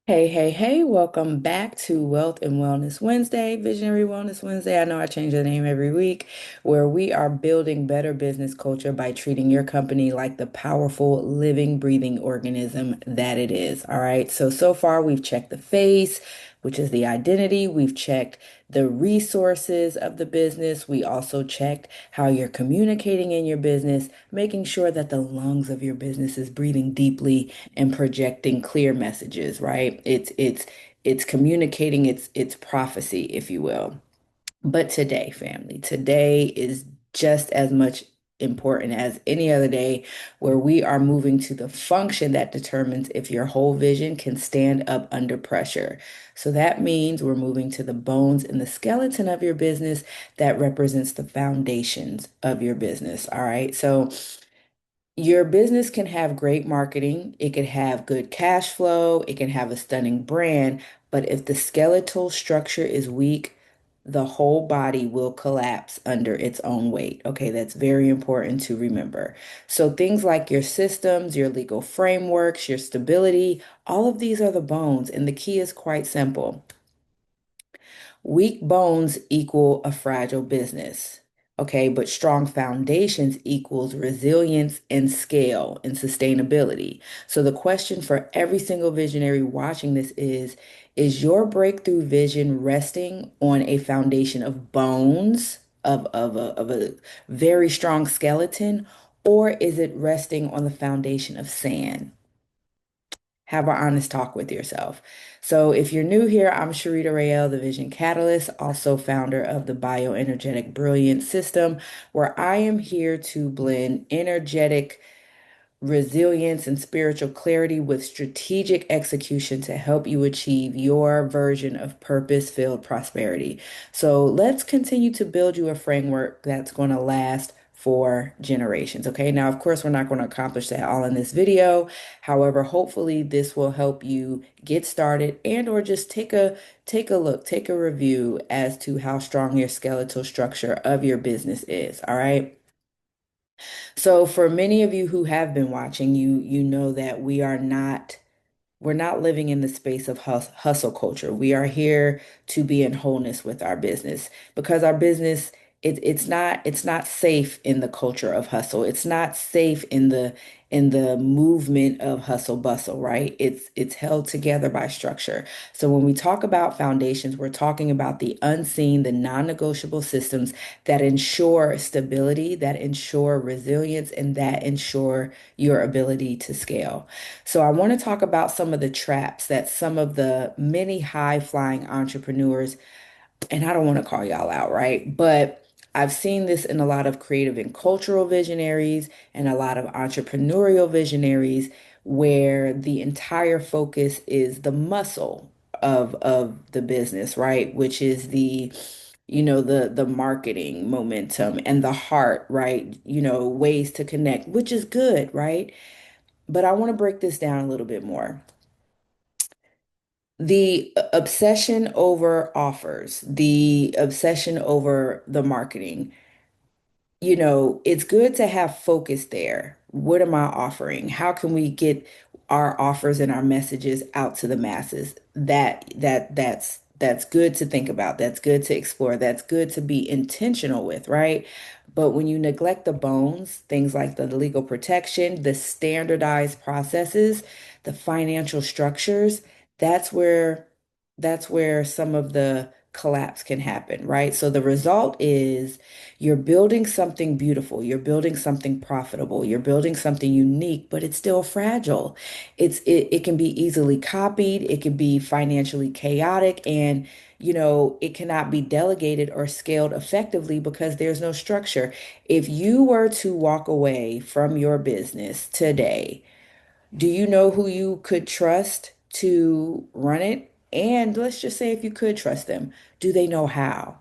Hey, hey, hey, welcome back to Wealth and Wellness Wednesday, Visionary Wellness Wednesday. I know I change the name every week, where we are building better business culture by treating your company like the powerful, living, breathing organism that it is. All right. So far we've checked the face, which is the identity. We've checked the resources of the business. We also checked how you're communicating in your business, making sure that the lungs of your business is breathing deeply and projecting clear messages, right? It's communicating its prophecy, if you will. But today, family, today is just as much important as any other day, where we are moving to the function that determines if your whole vision can stand up under pressure. So that means we're moving to the bones and the skeleton of your business that represents the foundations of your business. All right. So your business can have great marketing, it can have good cash flow, it can have a stunning brand, but if the skeletal structure is weak, the whole body will collapse under its own weight. Okay, that's very important to remember. So things like your systems, your legal frameworks, your stability, all of these are the bones, and the key is quite simple. Weak bones equal a fragile business. Okay, but strong foundations equals resilience and scale and sustainability. So the question for every single visionary watching this is your breakthrough vision resting on a foundation of bones, of a very strong skeleton, or is it resting on the foundation of sand? Have an honest talk with yourself. So, if you're new here, I'm Charita Raél, the Vizion Catalyst, also founder of the Bioenergetic Brilliance System, where I am here to blend energetic resilience and spiritual clarity with strategic execution to help you achieve your version of purpose-filled prosperity. So let's continue to build you a framework that's going to last for generations. Okay. Now, of course, we're not going to accomplish that all in this video. However, hopefully this will help you get started and or just take a look, take a review as to how strong your skeletal structure of your business is. All right. So for many of you who have been watching, you know that we're not living in the space of hustle culture. We are here to be in wholeness with our business because our business it's not safe in the culture of hustle. It's not safe in the movement of hustle bustle, right? It's held together by structure. So when we talk about foundations, we're talking about the unseen, the non-negotiable systems that ensure stability, that ensure resilience, and that ensure your ability to scale. So I want to talk about some of the traps that some of the many high-flying entrepreneurs, and I don't want to call y'all out, right? But I've seen this in a lot of creative and cultural visionaries and a lot of entrepreneurial visionaries where the entire focus is the muscle of the business, right? Which is the marketing momentum and the heart, right? Ways to connect, which is good, right? But I want to break this down a little bit more. The obsession over offers, the obsession over the marketing, it's good to have focus there. What am I offering? How can we get our offers and our messages out to the masses? That's good to think about. That's good to explore. That's good to be intentional with, right? But when you neglect the bones, things like the legal protection, the standardized processes, the financial structures, that's where that's where some of the collapse can happen, right? So the result is you're building something beautiful, you're building something profitable, you're building something unique, but it's still fragile. It can be easily copied, it can be financially chaotic, and it cannot be delegated or scaled effectively because there's no structure. If you were to walk away from your business today, do you know who you could trust to run it? And let's just say if you could trust them, do they know how?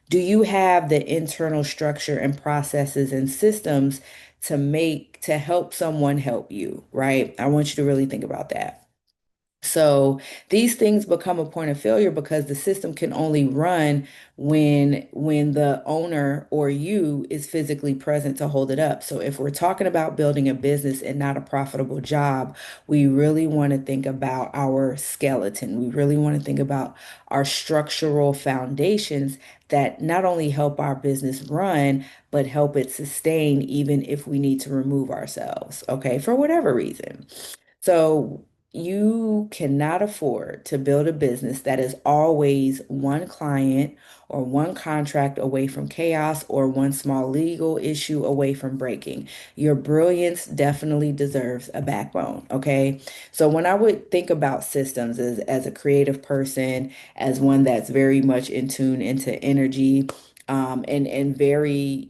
Do you have the internal structure and processes and systems to help someone help you, right? I want you to really think about that. So these things become a point of failure because the system can only run when the owner or you is physically present to hold it up. So if we're talking about building a business and not a profitable job, we really want to think about our skeleton. We really want to think about our structural foundations that not only help our business run, but help it sustain even if we need to remove ourselves, okay, for whatever reason. So you cannot afford to build a business that is always one client or one contract away from chaos or one small legal issue away from breaking. Your brilliance definitely deserves a backbone, okay? So when I would think about systems as a creative person, as one that's very much in tune into energy, and very,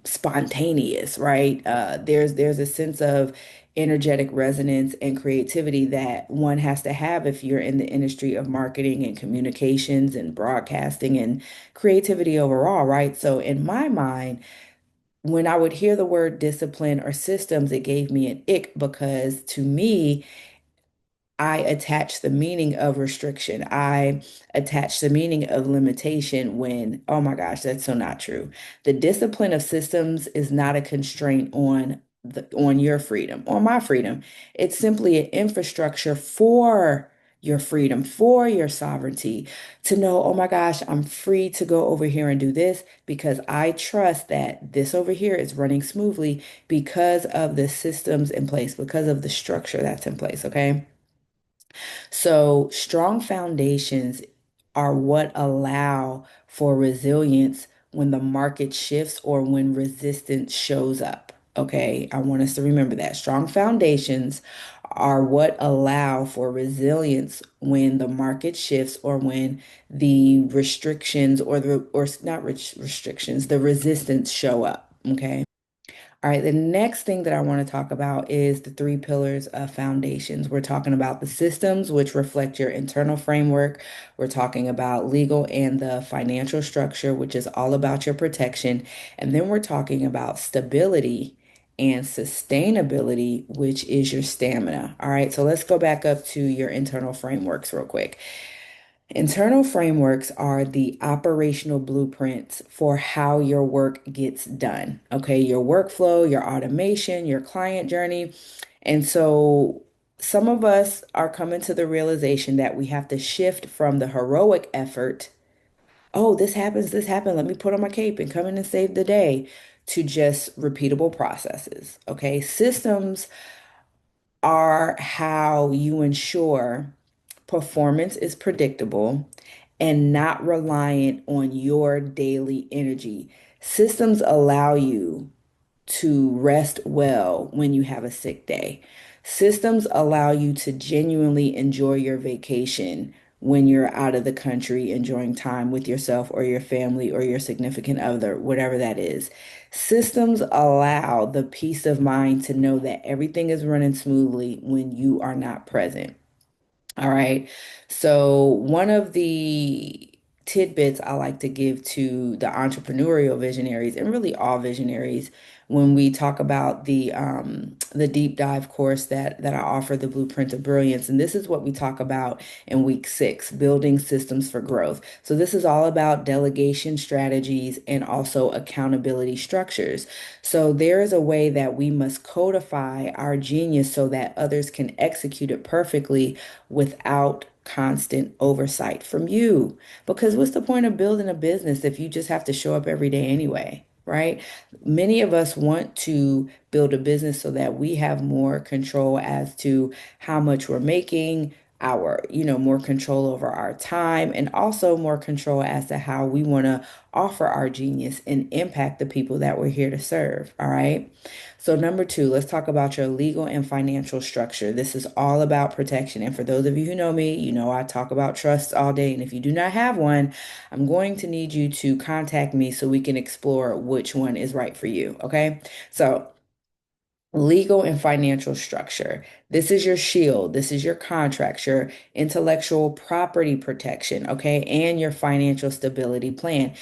spontaneous, right? There's a sense of energetic resonance and creativity that one has to have if you're in the industry of marketing and communications and broadcasting and creativity overall, right? So in my mind, when I would hear the word discipline or systems, it gave me an ick because to me, I attach the meaning of restriction. I attach the meaning of limitation when, oh my gosh, that's so not true. The discipline of systems is not a constraint on your freedom or my freedom. It's simply an infrastructure for your freedom, for your sovereignty, to know, oh my gosh, I'm free to go over here and do this because I trust that this over here is running smoothly because of the systems in place, because of the structure that's in place, okay? So, strong foundations are what allow for resilience when the market shifts or when resistance shows up. Okay, I want us to remember that. Strong foundations are what allow for resilience when the market shifts or when the restrictions or not restrictions, the resistance show up. Okay. All right, the next thing that I want to talk about is the three pillars of foundations. We're talking about the systems, which reflect your internal framework. We're talking about legal and the financial structure, which is all about your protection. And then we're talking about stability and sustainability, which is your stamina. All right, so let's go back up to your internal frameworks real quick. Internal frameworks are the operational blueprints for how your work gets done. Okay, your workflow, your automation, your client journey. And so some of us are coming to the realization that we have to shift from the heroic effort, oh, this happened, let me put on my cape and come in and save the day, to just repeatable processes. Okay, systems are how you ensure performance is predictable and not reliant on your daily energy. Systems allow you to rest well when you have a sick day. Systems allow you to genuinely enjoy your vacation when you're out of the country, enjoying time with yourself or your family or your significant other, whatever that is. Systems allow the peace of mind to know that everything is running smoothly when you are not present. All right. So, one of the tidbits I like to give to the entrepreneurial visionaries and really all visionaries when we talk about the deep dive course that I offer, the Blueprint of Brilliance. And this is what we talk about in week 6, building systems for growth. So this is all about delegation strategies and also accountability structures. So there is a way that we must codify our genius so that others can execute it perfectly without constant oversight from you. Because what's the point of building a business if you just have to show up every day anyway, right? Many of us want to build a business so that we have more control as to how much we're making, more control over our time, and also more control as to how we want to offer our genius and impact the people that we're here to serve. All right. So, number 2, let's talk about your legal and financial structure. This is all about protection. And for those of you who know me, you know I talk about trusts all day. And if you do not have one, I'm going to need you to contact me so we can explore which one is right for you. Okay. So, legal and financial structure. This is your shield. This is your contracts, your intellectual property protection, okay, and your financial stability plan.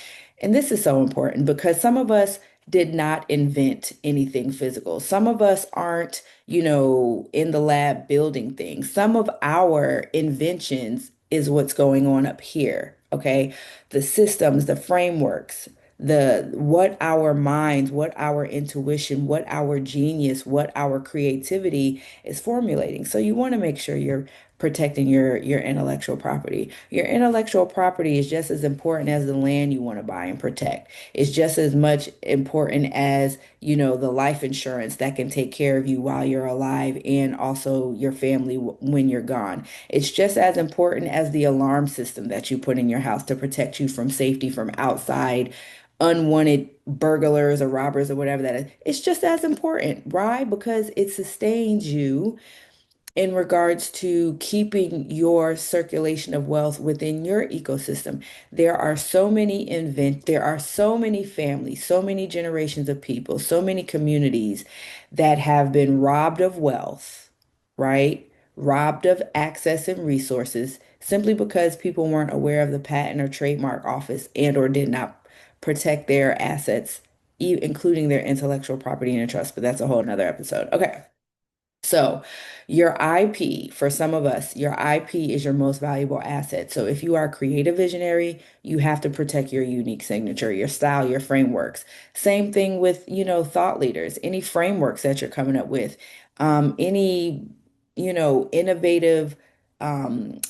And this is so important because some of us did not invent anything physical. Some of us aren't, in the lab building things. Some of our inventions is what's going on up here, okay? The systems, the frameworks, the what our minds, what our intuition, what our genius, what our creativity is formulating. So you want to make sure you're protecting your intellectual property. Your intellectual property is just as important as the land you want to buy and protect. It's just as much important as, the life insurance that can take care of you while you're alive and also your family when you're gone. It's just as important as the alarm system that you put in your house to protect you from safety from outside unwanted burglars or robbers or whatever that is. It's just as important, right? Because it sustains you in regards to keeping your circulation of wealth within your ecosystem. There are so many families, so many generations of people, so many communities that have been robbed of wealth, right? Robbed of access and resources simply because people weren't aware of the patent or trademark office and or did not protect their assets, including their intellectual property and trust. But that's a whole nother episode. Okay. So, your IP, for some of us, your IP is your most valuable asset. So, if you are a creative visionary, you have to protect your unique signature, your style, your frameworks. Same thing with, thought leaders, any frameworks that you're coming up with, any, innovative um,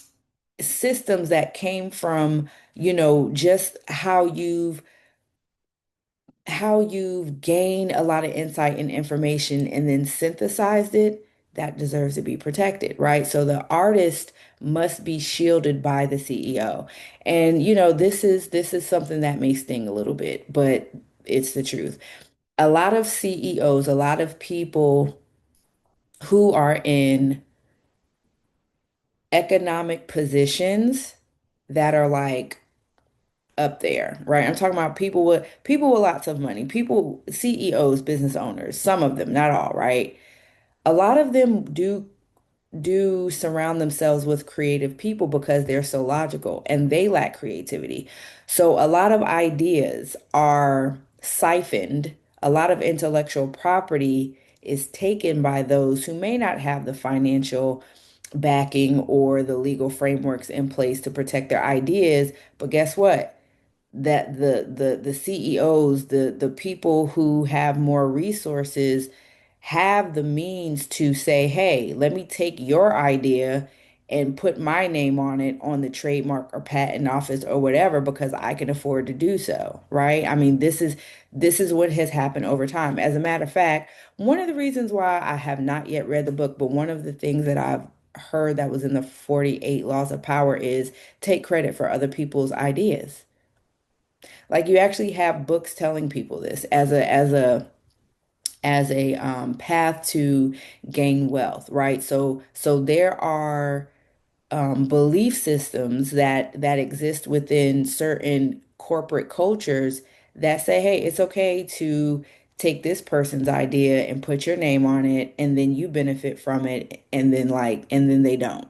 systems that came from, just how you've gained a lot of insight and information and then synthesized it, that deserves to be protected, right? So the artist must be shielded by the CEO. And this is something that may sting a little bit, but it's the truth. A lot of CEOs, a lot of people who are in economic positions that are like up there, right? I'm talking about people with lots of money, people, CEOs, business owners, some of them, not all, right? A lot of them do surround themselves with creative people because they're so logical and they lack creativity. So a lot of ideas are siphoned, a lot of intellectual property is taken by those who may not have the financial backing or the legal frameworks in place to protect their ideas. But guess what? That the CEOs, the people who have more resources have the means to say, "Hey, let me take your idea and put my name on it on the trademark or patent office or whatever because I can afford to do so." Right? I mean, this is what has happened over time. As a matter of fact, one of the reasons why I have not yet read the book, but one of the things that I've heard that was in the 48 Laws of Power is take credit for other people's ideas. Like you actually have books telling people this as a path to gain wealth, right? So there are belief systems that exist within certain corporate cultures that say, hey, it's okay to take this person's idea and put your name on it, and then you benefit from it, and then they don't.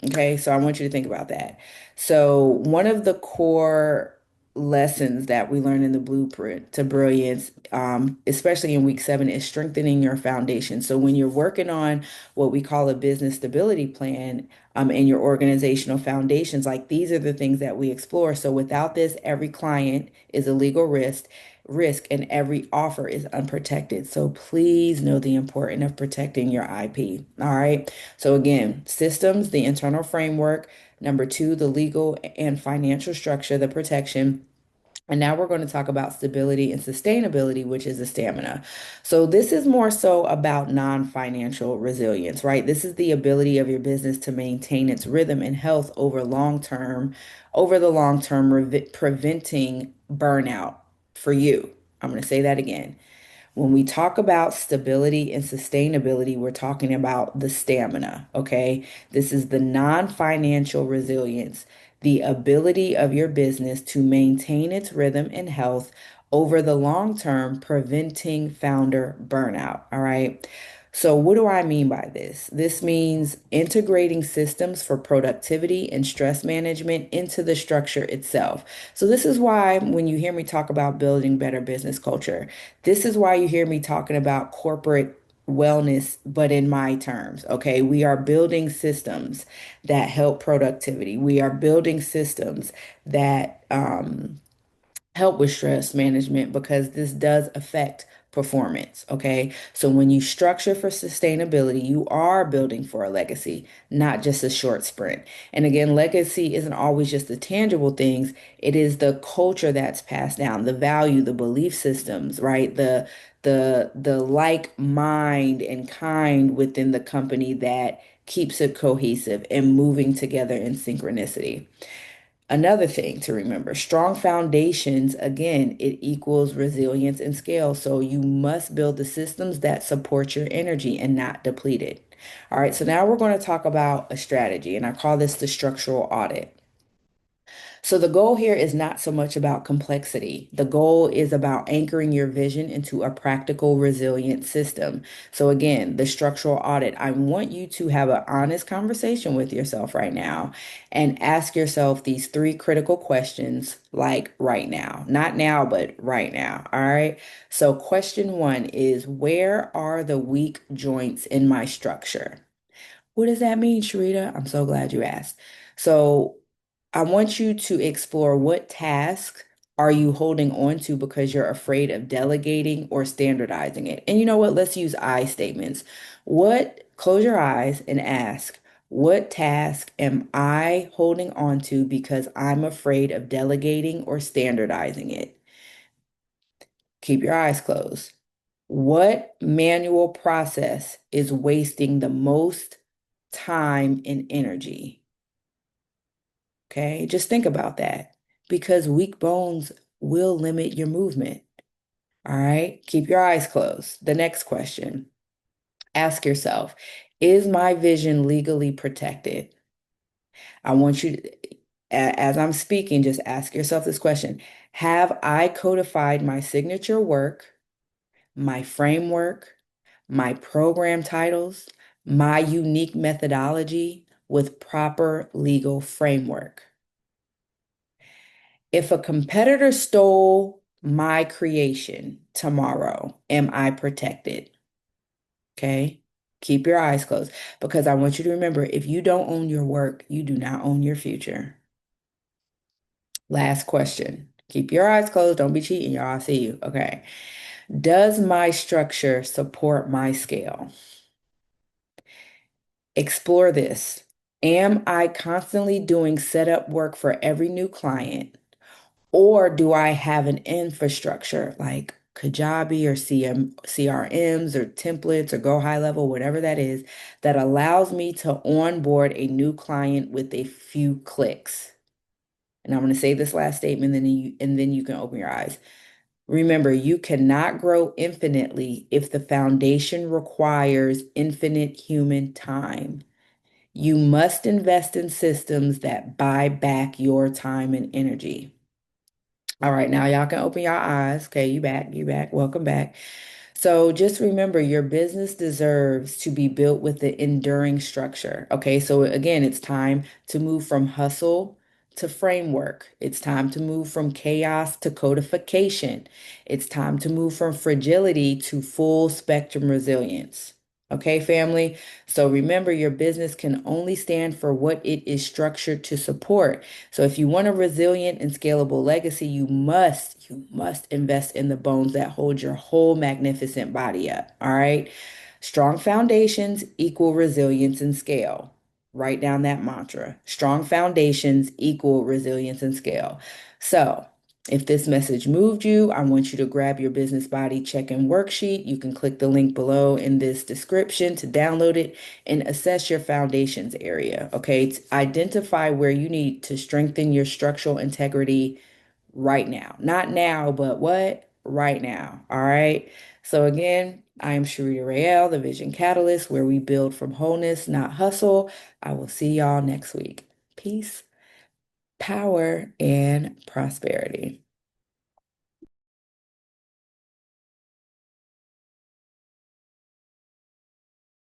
Okay, so I want you to think about that. So, one of the core lessons that we learn in the blueprint to brilliance, especially in week 7, is strengthening your foundation. So, when you're working on what we call a business stability plan, and your organizational foundations, like these are the things that we explore. So, without this, every client is a legal risk and every offer is unprotected. So please know the importance of protecting your IP. All right. So again, systems, the internal framework. Number 2, the legal and financial structure, the protection. And now we're going to talk about stability and sustainability, which is the stamina. So this is more so about non-financial resilience, right? This is the ability of your business to maintain its rhythm and health over the long term, preventing burnout for you. I'm going to say that again. When we talk about stability and sustainability, we're talking about the stamina, okay? This is the non-financial resilience, the ability of your business to maintain its rhythm and health over the long term, preventing founder burnout, all right? So, what do I mean by this? This means integrating systems for productivity and stress management into the structure itself. So, this is why when you hear me talk about building better business culture, this is why you hear me talking about corporate wellness, but in my terms. Okay. We are building systems that help productivity, we are building systems that, help with stress management because this does affect performance. Okay. So when you structure for sustainability, you are building for a legacy, not just a short sprint. And again, legacy isn't always just the tangible things, it is the culture that's passed down, the value, the belief systems, right? The like mind and kind within the company that keeps it cohesive and moving together in synchronicity. Another thing to remember, strong foundations, again, it equals resilience and scale. So you must build the systems that support your energy and not deplete it. All right, so now we're going to talk about a strategy, and I call this the structural audit. So the goal here is not so much about complexity. The goal is about anchoring your vision into a practical, resilient system. So again, the structural audit, I want you to have an honest conversation with yourself right now and ask yourself these three critical questions like right now. Not now, but right now. All right. So question one is, where are the weak joints in my structure? What does that mean, Charita? I'm so glad you asked. So, I want you to explore what task are you holding on to because you're afraid of delegating or standardizing it. And you know what? Let's use I statements. Close your eyes and ask, what task am I holding on to because I'm afraid of delegating or standardizing it? Keep your eyes closed. What manual process is wasting the most time and energy? Okay, just think about that because weak bones will limit your movement. All right, keep your eyes closed. The next question, ask yourself, is my vision legally protected? I want you to, as I'm speaking, just ask yourself this question. Have I codified my signature work, my framework, my program titles, my unique methodology with proper legal framework? If a competitor stole my creation tomorrow, am I protected? Okay. Keep your eyes closed because I want you to remember if you don't own your work, you do not own your future. Last question. Keep your eyes closed. Don't be cheating, y'all. I see you. Okay. Does my structure support my scale? Explore this. Am I constantly doing setup work for every new client? Or do I have an infrastructure like Kajabi or CRMs or templates or Go High Level, whatever that is, that allows me to onboard a new client with a few clicks? And I'm going to say this last statement, and then you can open your eyes. Remember, you cannot grow infinitely if the foundation requires infinite human time. You must invest in systems that buy back your time and energy. All right, now y'all can open your eyes. Okay, you back, welcome back. So just remember your business deserves to be built with the enduring structure. Okay, so again, it's time to move from hustle to framework. It's time to move from chaos to codification. It's time to move from fragility to full spectrum resilience. Okay, family. So remember, your business can only stand for what it is structured to support. So if you want a resilient and scalable legacy, you must invest in the bones that hold your whole magnificent body up. All right. Strong foundations equal resilience and scale. Write down that mantra. Strong foundations equal resilience and scale. So if this message moved you, I want you to grab your business body check-in worksheet. You can click the link below in this description to download it and assess your foundations area. Okay, to identify where you need to strengthen your structural integrity right now. Not now, but what? Right now. All right. So again, I am Charita Raél, the Vizion Catalyst, where we build from wholeness, not hustle. I will see y'all next week. Peace, power, and prosperity.